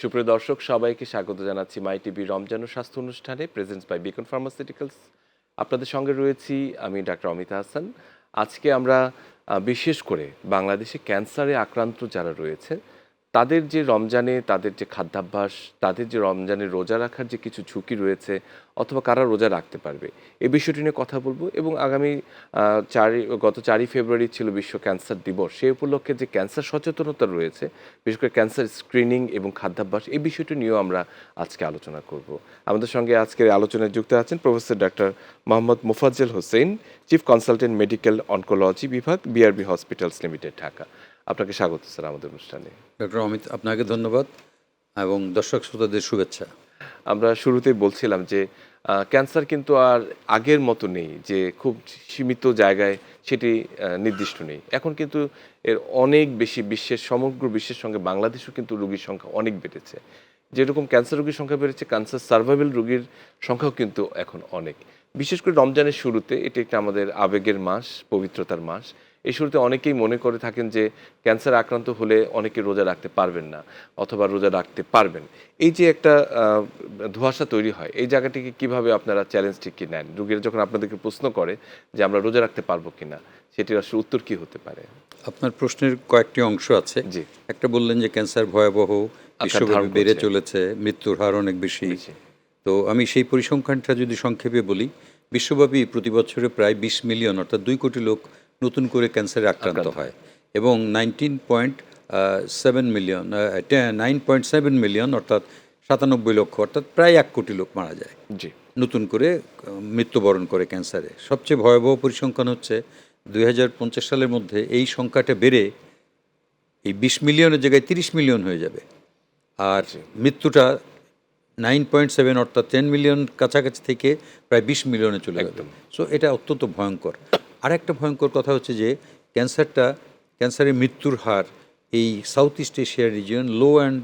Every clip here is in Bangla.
সুপ্রিয় দর্শক সবাইকে স্বাগত জানাচ্ছি মাই টিভি রমজান ও স্বাস্থ্য অনুষ্ঠানে প্রেজেন্টস বাই বিকন ফার্মাসিউটিক্যালস। আপনাদের সঙ্গে রয়েছি আমি ডাক্তার অমিতা হাসান। আজকে আমরা বিশেষ করে বাংলাদেশে ক্যান্সারে আক্রান্ত যারা রয়েছে তাদের যে রমজানে তাদের যে খাদ্যাভ্যাস, তাদের যে রমজানে রোজা রাখার যে কিছু ঝুঁকি রয়েছে অথবা কারা রোজা রাখতে পারবে এই বিষয়টি নিয়ে কথা বলবো। এবং আগামী গত 4ই ফেব্রুয়ারি ছিল বিশ্ব ক্যান্সার দিবস। সেই উপলক্ষে যে ক্যান্সার সচেতনতা রয়েছে, বিশেষ করে ক্যান্সার স্ক্রিনিং এবং খাদ্যাভ্যাস, এই বিষয়টি নিয়েও আমরা আজকে আলোচনা করব। আমাদের সঙ্গে আজকের আলোচনায় যুক্ত আছেন professor doctor Mohammad Mofazzal Hossain, chief consultant medical oncology বিভাগ, বিআরবি হসপিটালস লিমিটেড, ঢাকা। আপনাকে স্বাগত স্যার আমাদের অনুষ্ঠানে। ডক্টর অমিত, আপনাকে ধন্যবাদ এবং দর্শক শ্রোতাদের শুভেচ্ছা। আমরা শুরুতেই বলছিলাম যে ক্যান্সার কিন্তু আর আগের মতো নেই, যে খুব সীমিত জায়গায় সেটি নির্দিষ্ট নেই। এখন কিন্তু এর অনেক বেশি, সমগ্র বিশ্বের সঙ্গে বাংলাদেশেও কিন্তু রোগীর সংখ্যা অনেক বেড়েছে। যেরকম ক্যান্সার রোগীর সংখ্যা বেড়েছে, ক্যান্সার সার্ভাইভাল রোগীর সংখ্যাও কিন্তু এখন অনেক। বিশেষ করে রমজানের শুরুতে এটি একটা আমাদের আবেগের মাস, পবিত্রতার মাস। এই শুরুতে অনেকেই মনে করে থাকেন যে ক্যান্সার আক্রান্ত হলে অনেকে রোজা রাখতে পারবেন না অথবা রোজা রাখতে পারবেন। এই যে একটা ধোঁয়াশা তৈরি হয়, এই জায়গাটিকে কিভাবে আপনারা চ্যালেঞ্জটি কি নেন? রোগীরা যখন আপনাদেরকে প্রশ্ন করে যে আমরা রোজা রাখতে পারবো কিনা, সেটির আসলে উত্তর কি হতে পারে? আপনার প্রশ্নের কয়েকটি অংশ আছে। জি। একটা বললেন যে ক্যান্সার ভয়াবহ, বিশ্বব্যাপী বেড়ে চলেছে, মৃত্যুর হার অনেক বেশি। তো আমি সেই পরিসংখ্যানটা যদি সংক্ষেপে বলি, বিশ্বব্যাপী প্রতি বছরে প্রায় 20 মিলিয়ন অর্থাৎ 2 কোটি লোক নতুন করে ক্যান্সারে আক্রান্ত হয় এবং 9.7 মিলিয়ন অর্থাৎ 97 লক্ষ অর্থাৎ প্রায় 1 কোটি লোক মারা যায় জি, নতুন করে মৃত্যুবরণ করে ক্যান্সারে। সবচেয়ে ভয়াবহ পরিসংখ্যান হচ্ছে 2050 সালের মধ্যে এই সংখ্যাটা বেড়ে এই 20 মিলিয়নের জায়গায় 30 মিলিয়ন হয়ে যাবে। আর মৃত্যুটা 9.7 অর্থাৎ 10 মিলিয়ন কাছাকাছি থেকে প্রায় 20 মিলিয়নে চলে যাবে। সো এটা অত্যন্ত ভয়ঙ্কর। আর একটা ভয়ঙ্কর কথা হচ্ছে যে ক্যান্সারের মৃত্যুর হার এই সাউথ ইস্ট এশিয়ার region, low and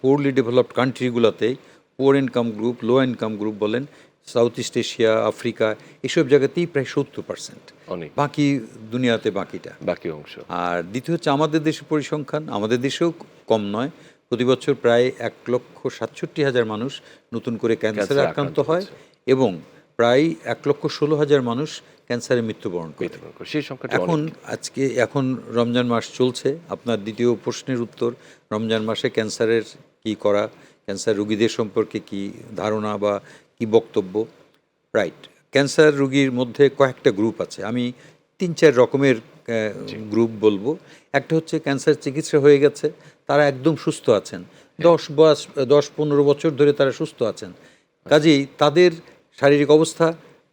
poorly developed কান্ট্রিগুলোতেই, poor income group, low income group বলেন, সাউথ ইস্ট এশিয়া, আফ্রিকা, এসব জায়গাতেই প্রায় 70%। বাকি দুনিয়াতে বাকি অংশ। আর দ্বিতীয় হচ্ছে আমাদের দেশের পরিসংখ্যান, আমাদের দেশেও কম নয়। প্রতি বছর প্রায় 1,67,000 মানুষ নতুন করে ক্যান্সারে আক্রান্ত হয় এবং প্রায় 1,16,000 মানুষ ক্যান্সারে মৃত্যুবরণ করে। এখন রমজান মাস চলছে। আপনার দ্বিতীয় প্রশ্নের উত্তর, রমজান মাসে ক্যান্সারের কি করা, ক্যান্সার রোগীদের সম্পর্কে কি ধারণা বা কি বক্তব্য। রাইট, ক্যান্সার রোগীর মধ্যে কয়েকটা গ্রুপ আছে। আমি 3-4 রকমের গ্রুপ বলবো। একটা হচ্ছে ক্যান্সার চিকিৎসা হয়ে গেছে, তারা একদম সুস্থ আছেন, 10-15 বছর ধরে তারা সুস্থ আছেন। কাজেই তাদের শারীরিক অবস্থা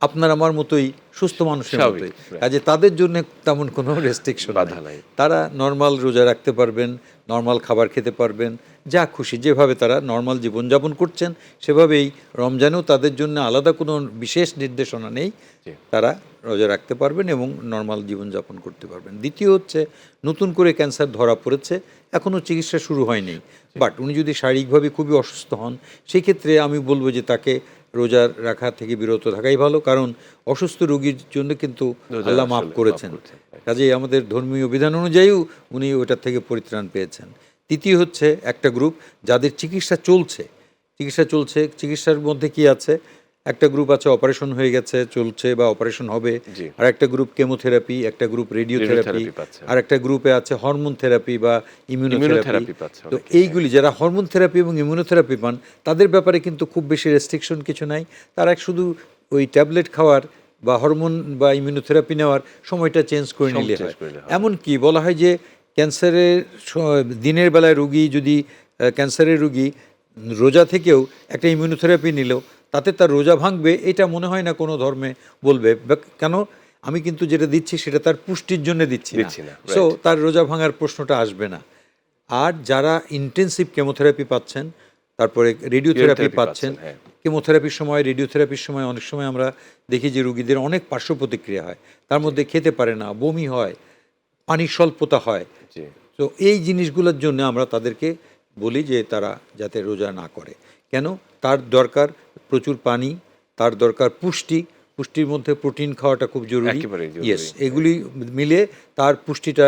আপনার আমার মতোই, সুস্থ মানুষের মতোই। কাজে তাদের জন্য তেমন কোনো রেস্ট্রিকশন বাধা নাই। তারা নর্মাল রোজা রাখতে পারবেন, নর্মাল খাবার খেতে পারবেন, যা খুশি যেভাবে তারা নর্মাল জীবনযাপন করছেন সেভাবেই রমজানেও তাদের জন্য আলাদা কোনো বিশেষ নির্দেশনা নেই। তারা রোজা রাখতে পারবেন এবং নর্মাল জীবনযাপন করতে পারবেন। দ্বিতীয় হচ্ছে, নতুন করে ক্যান্সার ধরা পড়েছে, এখনও চিকিৎসা শুরু হয়নি, বাট উনি যদি শারীরিকভাবে খুবই অসুস্থ হন, সেই ক্ষেত্রে আমি বলবো যে তাকে রোজা রাখা থেকে বিরত থাকাই ভালো, কারণ অসুস্থ রোগীর জন্য কিন্তু আল্লাহ মাফ করেছেন। কাজেই আমাদের ধর্মীয় বিধান অনুযায়ীও উনি ওটার থেকে পরিত্রাণ পেয়েছেন। তৃতীয় হচ্ছে একটা গ্রুপ যাদের চিকিৎসা চলছে। চিকিৎসার মধ্যে কি আছে? একটা গ্রুপ আছে অপারেশন হয়ে গেছে, চলছে বা অপারেশন হবে, আর একটা গ্রুপ কেমোথেরাপি, একটা গ্রুপ রেডিওথেরাপি, আর একটা গ্রুপে আছে হরমোন থেরাপি বা ইমিউনোথেরাপি। তো এইগুলি যারা হরমোন থেরাপি এবং ইমিউনোথেরাপি পান, তাদের ব্যাপারে কিন্তু খুব বেশি রেস্ট্রিকশন কিছু নাই। তারা শুধু ওই ট্যাবলেট খাওয়ার বা হরমোন বা ইমিউনোথেরাপি নেওয়ার সময়টা চেঞ্জ করে নিলে হয়। এমনকি বলা হয় যে ক্যান্সারের দিনের বেলায় ক্যান্সারের রোগী রোজা থেকেও একটা ইমিউনোথেরাপি নিলেও তাতে তার রোজা ভাঙবে, এটা মনে হয় না কোনো ধর্মে বলবে। কেন? আমি কিন্তু যেটা দিচ্ছি সেটা তার পুষ্টির জন্য দিচ্ছি না, সো তার রোজা ভাঙার প্রশ্নটা আসবে না। আর যারা ইন্টেন্সিভ কেমোথেরাপি পাচ্ছেন, তারপরে রেডিওথেরাপি পাচ্ছেন, কেমোথেরাপির সময়, রেডিওথেরাপির সময় অনেক সময় আমরা দেখি যে রোগীদের অনেক পার্শ্ব প্রতিক্রিয়া হয়। তার মধ্যে খেতে পারে না, বমি হয়, পানির স্বল্পতা হয়। তো এই জিনিসগুলোর জন্য আমরা তাদেরকে বলি যে তারা যাতে রোজা না করে। কেন? তার দরকার প্রচুর পানি, তার দরকার পুষ্টির মধ্যে প্রোটিন খাওয়াটা খুব জরুরি। ইয়েস, এগুলি মিলে তার পুষ্টিটা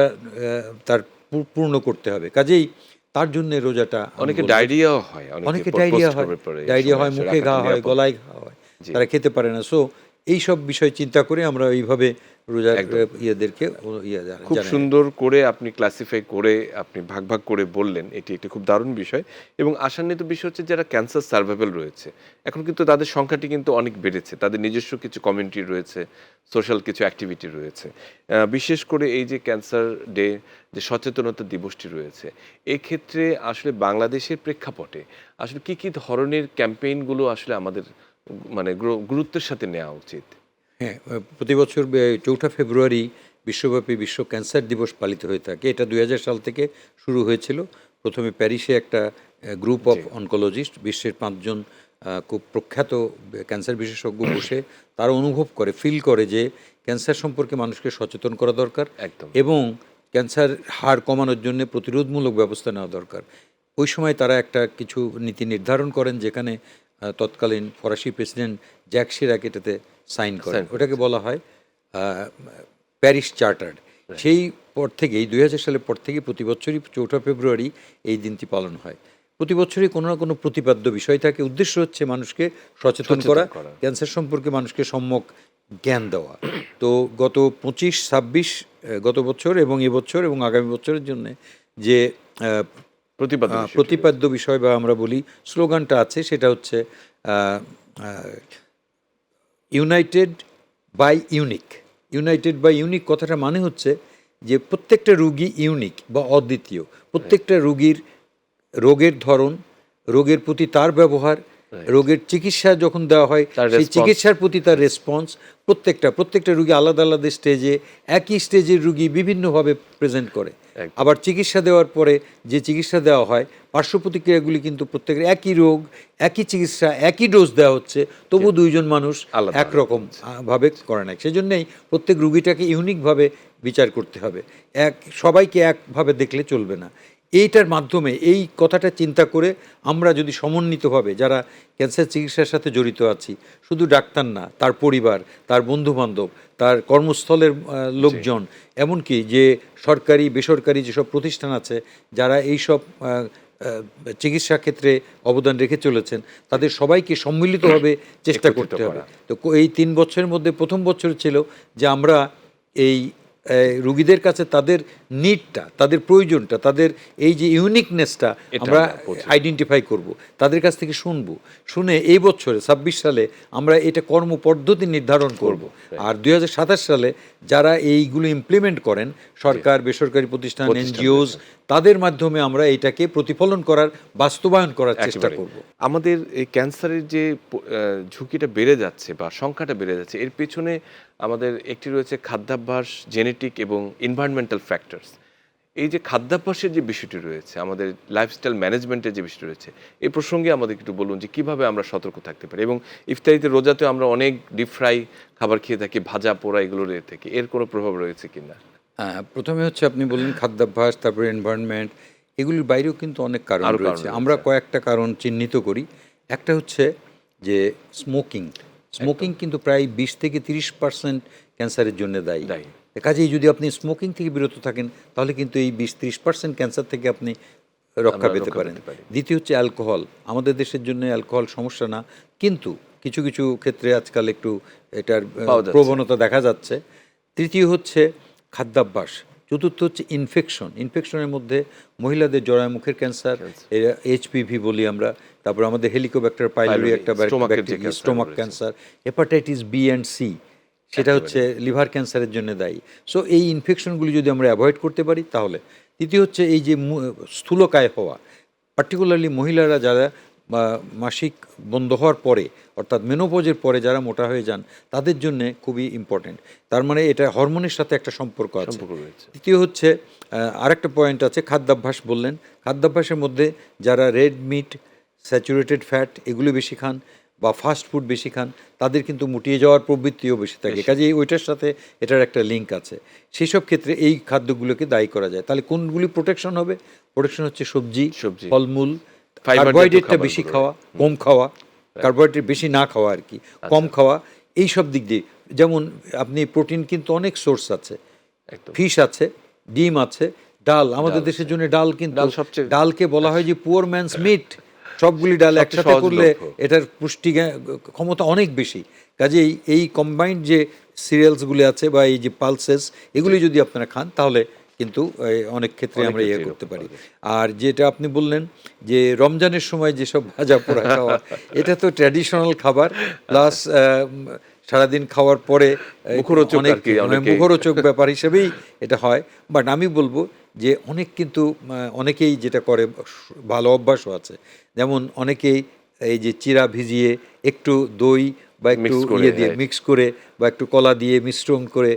তার পূর্ণ করতে হবে। কাজেই তার জন্য রোজাটা আমি অনেকে বলবো- ডায়রিয়াও হয়, অনেকে পোস্ট ডায়রিয়া হয়, করার পরে এই ডায়রিয়া সময় হয়, আসলে মুখে রাখাটা ঘা হয়, নিরাপদ। গলায় ঘা হয়, জি। তারা খেতে পারে না। সো এইসব বিষয় চিন্তা করে আমরা এইভাবে রোজার একদম। ইয়েদেরকে খুব জানাই। সুন্দর করে আপনি ক্লাসিফাই করে আপনি ভাগ ভাগ করে বললেন, এটি একটি খুব দারুণ বিষয়। এবং আশান্বিত বিষয় হচ্ছে যারা ক্যান্সার সার্ভাইভাল রয়েছে, এখন কিন্তু তাদের সংখ্যাটি কিন্তু অনেক বেড়েছে, তাদের নিজস্ব কিছু কমিউনিটি রয়েছে, সোশ্যাল কিছু অ্যাক্টিভিটি রয়েছে। বিশেষ করে এই যে ক্যান্সার ডে, যে সচেতনতা দিবসটি রয়েছে, এক্ষেত্রে আসলে বাংলাদেশের প্রেক্ষাপটে আসলে কি কি ধরনের ক্যাম্পেইনগুলো আসলে আমাদের মানে গুরুত্বের সাথে নেওয়া উচিত? হ্যাঁ, প্রতি বছর ৪ঠা ফেব্রুয়ারি বিশ্বব্যাপী বিশ্ব ক্যান্সার দিবস পালিত হয়ে থাকে। এটা ২০০০ সাল থেকে শুরু হয়েছিল। প্রথমে প্যারিসে একটা গ্রুপ অফ জি। অনকোলজিস্ট, বিশ্বের ৫ জন খুব প্রখ্যাত ক্যান্সার বিশেষজ্ঞ বসে তারা অনুভব করে, ফিল করে যে ক্যান্সার সম্পর্কে মানুষকে সচেতন করা দরকার একদম। এবং ক্যান্সার হার কমানোর জন্য প্রতিরোধমূলক ব্যবস্থা নেওয়া দরকার। ওই সময় তারা একটা কিছু নীতি নির্ধারণ করেন, যেখানে তৎকালীন ফরাসি প্রেসিডেন্ট জ্যাক শিরাক এটাতে সাইন করেন। সাইন ওটাকে বলা হয় প্যারিস চার্টার। সেই পর থেকেই ২০০০ সালের পর থেকে প্রতি বছরই ৪ঠা ফেব্রুয়ারি এই দিনটি পালন হয়। প্রতি বছরই কোনো না কোনো প্রতিপাদ্য বিষয় থাকে। উদ্দেশ্য হচ্ছে মানুষকে সচেতন করা, করা। ক্যান্সার সম্পর্কে মানুষকে সম্যক জ্ঞান দেওয়া। তো গত ২৫-২৬ গত বছর এবং এবছর এবং আগামী বছরের জন্য যে প্রতিপাদ্য বিষয়টি প্রতিপাদ্য বিষয় বা আমরা বলি স্লোগানটা আছে, সেটা হচ্ছে united by unique. United by unique কথাটা মানে হচ্ছে যে প্রত্যেকটা রুগী ইউনিক বা অদ্বিতীয়। প্রত্যেকটা রুগীর রোগের ধরন, রোগের প্রতি তার ব্যবহার, রোগের চিকিৎসা যখন দেওয়া হয় তার সেই response। চিকিৎসার প্রতি তার রেসপন্স, প্রত্যেকটা রুগী আলাদা আলাদা স্টেজে, একই স্টেজের রুগী বিভিন্নভাবে প্রেজেন্ট করে। একদম। আবার চিকিৎসা দেওয়ার পরে যে চিকিৎসা দেওয়া হয়, পার্শ্ব প্রতিক্রিয়াগুলি কিন্তু প্রত্যেকের একই রোগ, একই চিকিৎসা, একই ডোজ দেওয়া হচ্ছে, তবু দুইজন মানুষ আলাদা একরকম ভাবে করে না। সেজন্যই প্রত্যেক রুগীটাকে ইউনিকভাবে বিচার করতে হবে, সবাইকে একভাবে দেখলে চলবে না। এইটার মাধ্যমে এই কথাটা চিন্তা করে আমরা যদি সমন্বিতভাবে যারা ক্যান্সার চিকিৎসার সাথে জড়িত আছি, শুধু ডাক্তার না, তার পরিবার, তার বন্ধুবান্ধব, তার কর্মস্থলের লোকজন, এমনকি যে সরকারি বেসরকারি যেসব প্রতিষ্ঠান আছে যারা এইসব চিকিৎসা ক্ষেত্রে অবদান রেখে চলেছেন, তাদের সবাইকে সম্মিলিতভাবে চেষ্টা একত্রিত করতে হবে। করা। তো এই ৩ বছরের মধ্যে প্রথম বছর ছিল যে আমরা এই রুগীদের কাছে তাদের নিডটা, তাদের প্রয়োজনটা, তাদের এই যে ইউনিকনেসটা এটা আমরা আমরা বুঝি। আইডেন্টিফাই করব, তাদের কাছ থেকে শুনবো, শুনে এই বছরে ২৬ সালে আমরা এটা কর্মপদ্ধতি নির্ধারণ করব। আর ২০২৭ সালে যারা এইগুলো ইমপ্লিমেন্ট করেন, সরকার, বেসরকারি প্রতিষ্ঠান, এনজিওস, তাদের মাধ্যমে আমরা এটাকে প্রতিফলন করার, বাস্তবায়ন করার চেষ্টা একেবারে। করব। আমাদের এই ক্যান্সারের যে ঝুঁকিটা বেড়ে যাচ্ছে বা সংখ্যাটা বেড়ে যাচ্ছে, এর পেছনে আমাদের একটি রয়েছে খাদ্যাভ্যাস, জেনেটিক এবং এনভায়রনমেন্টাল ফ্যাক্টরস। এই যে খাদ্যাভ্যাসের যে বিষয়টি রয়েছে, আমাদের লাইফস্টাইল ম্যানেজমেন্টের যে বিষয়টি রয়েছে, এই প্রসঙ্গে আমাদের একটু বলুন যে কিভাবে আমরা সতর্ক থাকতে পারি। এবং ইফতারিতে, রোজাতে আমরা অনেক ডিপ ফ্রাই খাবার খেয়ে থাকি, ভাজা পোড়া এগুলো রয়ে থাকি, এর কোনো প্রভাব রয়েছে কিনা? প্রথমে হচ্ছে আপনি বললেন খাদ্যাভ্যাস, তারপরে এনভায়রনমেন্ট, এগুলির বাইরেও কিন্তু অনেক কারণ আরো কারণ রয়েছে। রয়েছে। আমরা কয়েকটা কারণ চিহ্নিত করি। একটা হচ্ছে যে স্মোকিং কিন্তু প্রায় ২০ থেকে ৩০% ক্যান্সারের জন্য দায়ী। কাজেই যদি আপনি স্মোকিং থেকে বিরত থাকেন, তাহলে কিন্তু এই ২০-৩০% ক্যান্সার থেকে আপনি রক্ষা পেতে পারেন। দ্বিতীয় হচ্ছে অ্যালকোহল। আমাদের দেশের জন্য অ্যালকোহল সমস্যা না, কিন্তু কিছু কিছু ক্ষেত্রে আজকাল একটু এটার পাওয়া যাচ্ছে। প্রবণতা দেখা যাচ্ছে। তৃতীয় হচ্ছে খাদ্যাভ্যাস। চতুর্থ হচ্ছে ইনফেকশনের মধ্যে মহিলাদের জরায়ুমুখের ক্যান্সার, এইচপিভি বলি আমরা, তারপর আমাদের হেলিকোব্যাক্টার পাইলোরি একটা stomach cancer, hepatitis B and C, সেটা হচ্ছে লিভার ক্যান্সারের জন্য দায়ী। সো এই ইনফেকশনগুলি যদি আমরা অ্যাভয়েড করতে পারি তাহলে। তৃতীয় হচ্ছে এই যে স্থূলকায় হওয়া, পার্টিকুলারলি মহিলারা যারা মাসিক বন্ধ হওয়ার পরে, অর্থাৎ মেনোপজের পরে যারা মোটা হয়ে যান, তাদের জন্য খুবই ইম্পর্টেন্ট। তার মানে এটা হরমোনের সাথে একটা সম্পর্ক আছে। তৃতীয় হচ্ছে আরেকটা পয়েন্ট আছে, খাদ্যাভ্যাস বললেন। খাদ্যাভ্যাসের মধ্যে যারা রেড মিট, স্যাচুরেটেড ফ্যাট এগুলো বেশি খান বা ফাস্ট ফুড বেশি খান, তাদের কিন্তু মুটিয়ে যাওয়ার প্রবৃত্তিও বেশি থাকে। কাজেই ওইটার সাথে এটার একটা লিঙ্ক আছে। সেই সব ক্ষেত্রে এই খাদ্যগুলোকে দায়ী করা যায়। তাহলে কোনগুলি প্রোটেকশন হবে? প্রোটেকশন হচ্ছে সবজি, ফলমূল, কার্বোহাইড্রেটটা বেশি খাওয়া, কম খাওয়া, কার্বোহাইড্রেট বেশি না খাওয়া আর কি, কম খাওয়া, এই সব দিক দিয়ে। যেমন আপনি প্রোটিন কিন্তু অনেক সোর্স আছে, ফিশ আছে, ডিম আছে, ডাল আমাদের দেশের জন্য ডাল, কিন্তু ডাল সবচেয়ে ডালকে বলা হয় যে পুয়ার ম্যানস মিট। সবগুলি ডাল সবচেয়ে একসাথে করলে সহজলভ্য। এটার পুষ্টি ক্ষমতা অনেক বেশি। কাজেই এই কম্বাইন্ড যে সিরিয়ালসগুলি আছে বা এই যে পালসেস, এগুলি যদি আপনারা খান তাহলে কিন্তু অনেক ক্ষেত্রে অনেক আমরা ইয়ে ক্ষেত্রে করতে এরকম পারি। পাওয়া যায়। আর যেটা আপনি বললেন যে রমজানের সময় যেসব ভাজা পোড়া খাওয়া, এটা তো ট্র্যাডিশনাল খাবার, প্লাস সারাদিন খাওয়ার পরে মুখরোচক অনেক আর কি, মানে অনেকেই মুখরোচক ব্যাপার হিসেবেই এটা হয়। বাট আমি বলবো যে অনেক কিন্তু অনেকেই যেটা করে ভালো অভ্যাসও আছে। যেমন অনেকেই এই যে চিড়া ভিজিয়ে একটু দই বা একটু মিক্স করে, ইয়ে দিয়ে হ্যাঁ। মিক্স করে বা একটু কলা দিয়ে মিশ্রণ করে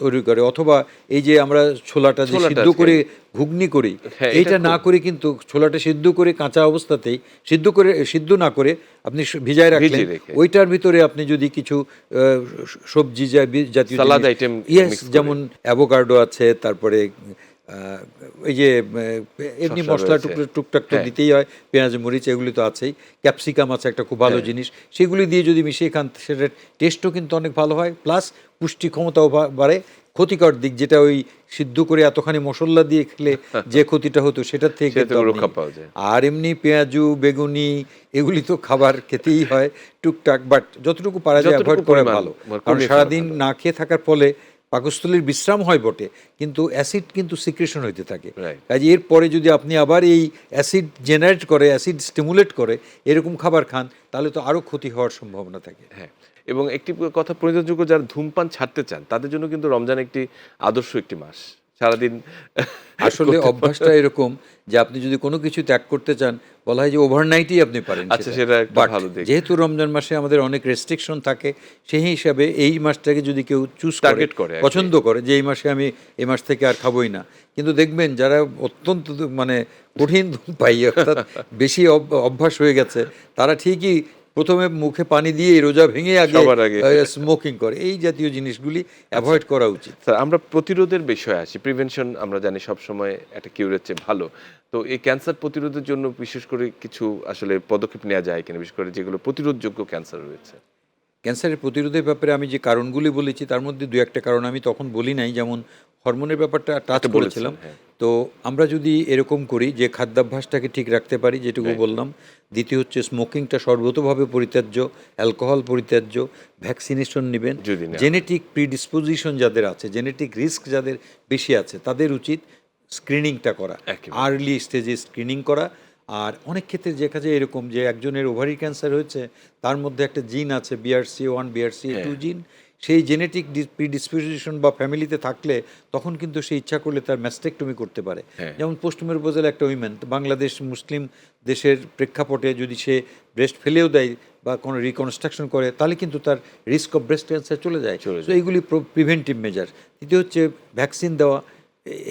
তৈরি করে, অথবা এই যে আমরা ছোলাটা যে ছোলাটা সিদ্ধ আজকে, করে ঘুগনি করি, হ্যাঁ, এটা এইটা না খুব করে কিন্তু ছোলাটা সিদ্ধ করে কাঁচা অবস্থাতেই সিদ্ধ না করে আপনি ভিজায় রাখলেন, ভিজিয়ে রেখে ওইটার ভিতরে আপনি যদি কিছু সবজি জাতীয় সালাদ জিনিস, আইটেম ইয়েস, মিক্স করে। যেমন অ্যাভোকাডো আছে, তারপরে এই যে এমনি শসা মশলা রয়েছে। টুকটাক তো হ্যাঁ। দিতেই হয়, পেঁয়াজ মরিচ এগুলি তো আছেই, ক্যাপসিকাম আছে একটা খুব ভালো হ্যাঁ। জিনিস, সেগুলি দিয়ে যদি মিশিয়ে খান সেটার টেস্টও কিন্তু অনেক ভালো হয়, প্লাস পুষ্টি ক্ষমতাও বাড়ে। ক্ষতিকর দিক যেটা ওই সিদ্ধ করে এতখানি মশলা দিয়ে খেলে যে ক্ষতিটা হতো সেটার থেকে সে কিন্তু থেকে আপনি- রক্ষা পাওয়া যায়। আর এমনি পেঁয়াজু বেগুনি এগুলি তো খাবার খেতেই হয় টুকটাক, বাট যতটুকু পারা যায় যতটুকু অ্যাভয়েড করা পরিমাণ ভালো। কমিয়ে কারণ ফেলা সারাদিন ভালো। না খেয়ে থাকার ফলে পাকস্থলীর বিশ্রাম হয় বটে, কিন্তু অ্যাসিড কিন্তু সিক্রেশন হইতে থাকে। Right. কাজে এরপরে যদি আপনি আবার এই অ্যাসিড জেনারেট করে, অ্যাসিড স্টিমুলেট করে এরকম খাবার খান, তাহলে তো আরও ক্ষতি হওয়ার সম্ভাবনা থাকে। হ্যাঁ, এবং একটি কথা পরিণতযোগ্য, যারা ধূমপান ছাড়তে চান তাদের জন্য কিন্তু রমজান একটি আদর্শ একটি মাস। সারাদিন আসলে করতে অভ্যাসটা এরকম যে আপনি যদি কোনো কিছু ত্যাগ করতে চান, বলা হয় যে ওভারনাইটেই আপনি পারেন আচ্ছা, সেটা একটা বাট ভালো দিক। যেহেতু রমজান মাসে আমাদের অনেক রেস্ট্রিকশন থাকে, সেই হিসাবে এই মাসটাকে যদি কেউ চুজ করে, Target করে আর কি। পছন্দ করে যে এই মাসে আমি এই মাস থেকে আর খাবোই না, কিন্তু দেখবেন যারা অত্যন্ত মানে কঠিন ধূমপায়ী, অর্থাৎ বেশি অভ্যাস হয়ে গেছে, তারা ঠিকই প্রথমে মুখে পানি দিয়ে রোজা ভেঙে আগে সবার আগে। স্মোকিং করে। এই জাতীয় জিনিসগুলি অ্যাভয়েড করা উচিত। স্যার, আমরা প্রতিরোধের বিষয়ে আসি। প্রিভেনশন আমরা জানি সবসময় একটা কিউরের চেয়ে ভালো। তো এই ক্যান্সার প্রতিরোধের জন্য বিশেষ করে কিছু আসলে পদক্ষেপ নেওয়া যায় কিনা, বিশেষ করে যেগুলো প্রতিরোধযোগ্য ক্যান্সার রয়েছে? ক্যান্সারের প্রতিরোধের ব্যাপারে আমি যে কারণগুলি বলেছি তার মধ্যে দু একটা কারণ আমি তখন বলি নাই, যেমন হরমোনের ব্যাপারটা টাচ একটা বলেছেন, করেছিলাম। হ্যাঁ। তো আমরা যদি এরকম করি যে খাদ্যাভ্যাসটাকে ঠিক রাখতে পারি, যেটুকু Right. বললাম, দ্বিতীয় হচ্ছে স্মোকিংটা সর্বতোভাবে পরিত্যাজ্য, অ্যালকোহল পরিত্যাজ্য, ভ্যাকসিনেশন নেবেন, যদি নেওয়া হয়। জেনেটিক প্রিডিসপোজিশন যাদের আছে, জেনেটিক রিস্ক যাদের বেশি আছে, তাদের উচিত স্ক্রিনিংটা করা, একেবারে। আর্লি স্টেজে স্ক্রিনিং করা। আর অনেক ক্ষেত্রে দেখা যায় এরকম যে একজনের ওভারি ক্যান্সার হয়েছে, তার মধ্যে একটা জিন আছে BRCA1 BRCA2 হ্যাঁ। জিন, সেই জেনেটিক প্রিডিসপোজিশন বা ফ্যামিলিতে থাকলে তখন কিন্তু সে ইচ্ছা করলে তার ম্যাস্টেকটমি করতে পারে। হ্যাঁ। যেমন পোস্ট মেনোপজাল একটা উইমেন, বাংলাদেশ মুসলিম দেশের প্রেক্ষাপটে যদি সে ব্রেস্ট ফেলেও দেয় বা কোনো রিকনস্ট্রাকশন করে, তাহলে কিন্তু তার রিস্ক অফ ব্রেস্ট ক্যান্সার চলে যায়। চলে তো এইগুলি প্রিভেন্টিভ মেজার। তৃতীয় হচ্ছে ভ্যাকসিন দেওয়া,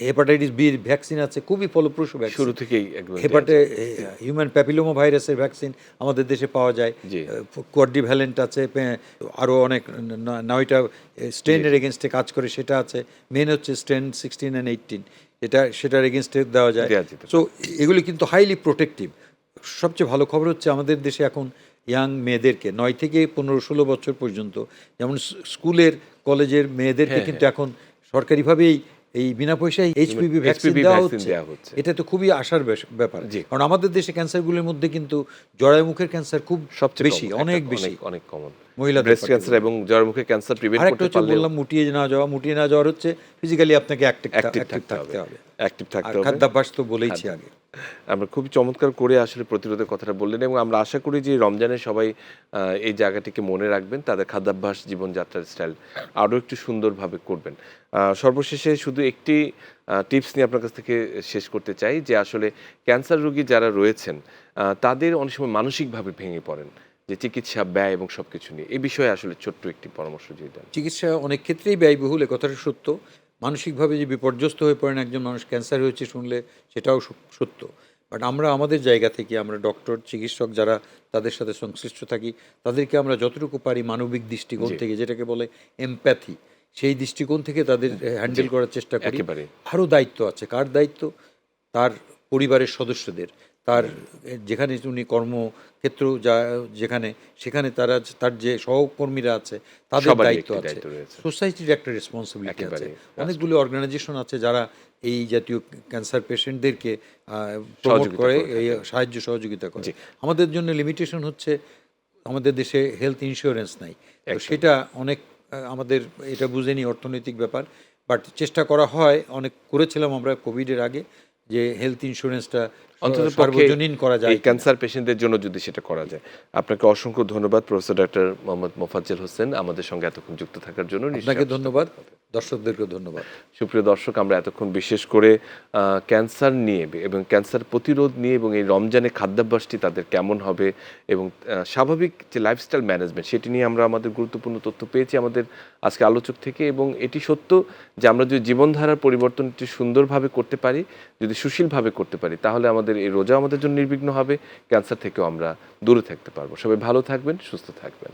হেপাটাইটিস বির ভ্যাকসিন আছে, খুবই ফলপ্রসূ ভ্যাকসিন। শুরু থেকেই একদম হিউম্যান প্যাপিলোমা ভাইরাসের ভ্যাকসিন আমাদের দেশে পাওয়া যায়, জি। কোয়াড্রিভ্যালেন্ট আছে, আরও অনেক 9টা স্ট্রেনের এগেনস্টে কাজ করে সেটা আছে। মেন হচ্ছে স্ট্রেন 16 and 18, সেটার এগেনস্টে দেওয়া যায়। দেয়া যেতে পারে। সো এগুলি কিন্তু হাইলি প্রোটেক্টিভ। সবচেয়ে ভালো খবর হচ্ছে আমাদের দেশে এখন ইয়াং মেয়েদেরকে 9 থেকে 15-16 বছর পর্যন্ত, যেমন স্কুলের কলেজের মেয়েদেরকে হ্যাঁ, কিন্তু এখন সরকারিভাবেই এই বিনা পয়সায় এইচপিভি ভ্যাকসিন HPV দেওয়া vaccine হচ্ছে। দেওয়া হচ্ছে। এটা তো খুবই আশার ব্যাপার, জি। কারণ আমাদের দেশে ক্যান্সারগুলোর মধ্যে কিন্তু জরায়ুমুখের ক্যান্সার খুব সবচেয়ে বেশি, common, অনেক একটা বেশি অনেক কমন। মহিলাদের ব্রেস্ট ক্যান্সার particularly। এবং জরায়ুমুখের ক্যান্সার প্রিভেন্ট আরেকটা করতে হচ্ছে পারলে বললাম মুটিয়ে না যাওয়ার হচ্ছে ফিজিক্যালি আপনাকে অ্যাক্টিভ অ্যাক্টিভ থাকতে থাকতে হবে। অ্যাক্টিভ আর থাকতে হবে। খাদ্যাভ্যাস তো বলেইছি আগে। আমরা খুবই চমৎকার করে আসলে প্রতিরোধের কথাটা বললেন, এবং আমরা আশা করি যে রমজানে সবাই এই জায়গাটিকে মনে রাখবেন, তাদের খাদ্যাভ্যাস, জীবনযাত্রার স্টাইল আরও একটু সুন্দরভাবে করবেন। সর্বশেষে শুধু একটি টিপস নিয়ে আপনার কাছ থেকে শেষ করতে চাই, যে আসলে ক্যান্সার রোগী যারা রয়েছেন তাদের অনেক সময় মানসিকভাবে ভেঙে পড়েন, যে চিকিৎসা ব্যয় এবং সব কিছু নিয়ে। এই বিষয়ে আসলে ছোট্ট একটি পরামর্শ যদি দেন। চিকিৎসা অনেক ক্ষেত্রেই ব্যয়বহুল, এ কথাটা সত্য। মানসিকভাবে যে বিপর্যস্ত হয়ে পড়েন একজন মানুষ ক্যান্সার হয়েছে শুনলে, সেটাও সত্য। বাট আমরা আমাদের জায়গা থেকে, আমরা ডক্টর চিকিৎসক যারা তাদের সাথে সংশ্লিষ্ট থাকি, তাদেরকে আমরা যতটুকু পারি মানবিক দৃষ্টিকোণ জি। থেকে, যেটাকে বলে এমপ্যাথি, সেই দৃষ্টিকোণ থেকে তাদের হ্যান্ডেল করার চেষ্টা করি। একেবারে। আরও দায়িত্ব আছে। কার দায়িত্ব? তার পরিবারের সদস্যদের। তার যেখানে উনি কর্মক্ষেত্র যেখানে সেখানে তার যে সহকর্মীরা আছে তাদের সবারই দায়িত্ব একটি আছে, দায়িত্ব রয়েছে। সোসাইটির একটা রেসপন্সিবিলিটি আছে। একেবারে অনেকগুলো অর্গানাইজেশন আছে যারা এই জাতীয় ক্যান্সার পেশেন্টদেরকে প্রমোট সহযোগিতা করে, করে এই থাকেন। সাহায্য সহযোগিতা করে। জি। আমাদের জন্য লিমিটেশন হচ্ছে আমাদের দেশে হেলথ ইন্স্যুরেন্স নাই, তো একদম। সেটা অনেক আমাদের এটা বুঝেনি অর্থনৈতিক ব্যাপার, বাট চেষ্টা করা হয়, অনেক করেছিলাম আমরা কোভিডের আগে, যে হেলথ ইন্স্যুরেন্সটা অন্ততপক্ষে সার্বজনীন করা যায় এই কিনা। ক্যান্সার পেশেন্টদের জন্য যদি সেটা করা যায়। আপনাকে অসংখ্য ধন্যবাদ প্রফেসর ডক্টর মোহাম্মদ মোফাজ্জল হোসেন আমাদের সঙ্গে এতক্ষণ যুক্ত থাকার জন্য। নিশ্চয়ই আপনাকে আপনার সাথে ধন্যবাদ, কথা হবে। দর্শকদেরকেও ধন্যবাদ। সুপ্রিয় দর্শক, আমরা এতক্ষণ বিশেষ করে ক্যান্সার নিয়ে এবং ক্যান্সার প্রতিরোধ নিয়ে এবং এই রমজানে খাদ্যাভ্যাসটি তাদের কেমন হবে এবং স্বাভাবিক যে লাইফস্টাইল ম্যানেজমেন্ট সেটি নিয়ে আমরা আমাদের গুরুত্বপূর্ণ তথ্য পেয়েছি আমাদের আজকে আলোচক থেকে, এবং এটি সত্য যে আমরা যদি জীবনধারার পরিবর্তনটি সুন্দরভাবে করতে পারি, যদি সুশীলভাবে করতে পারি, তাহলে আমাদের এই রোজা আমাদের জন্য নির্বিঘ্ন হবে, ক্যান্সার থেকেও আমরা দূরে থাকতে পারবো। সবাই ভালো থাকবেন, সুস্থ থাকবেন।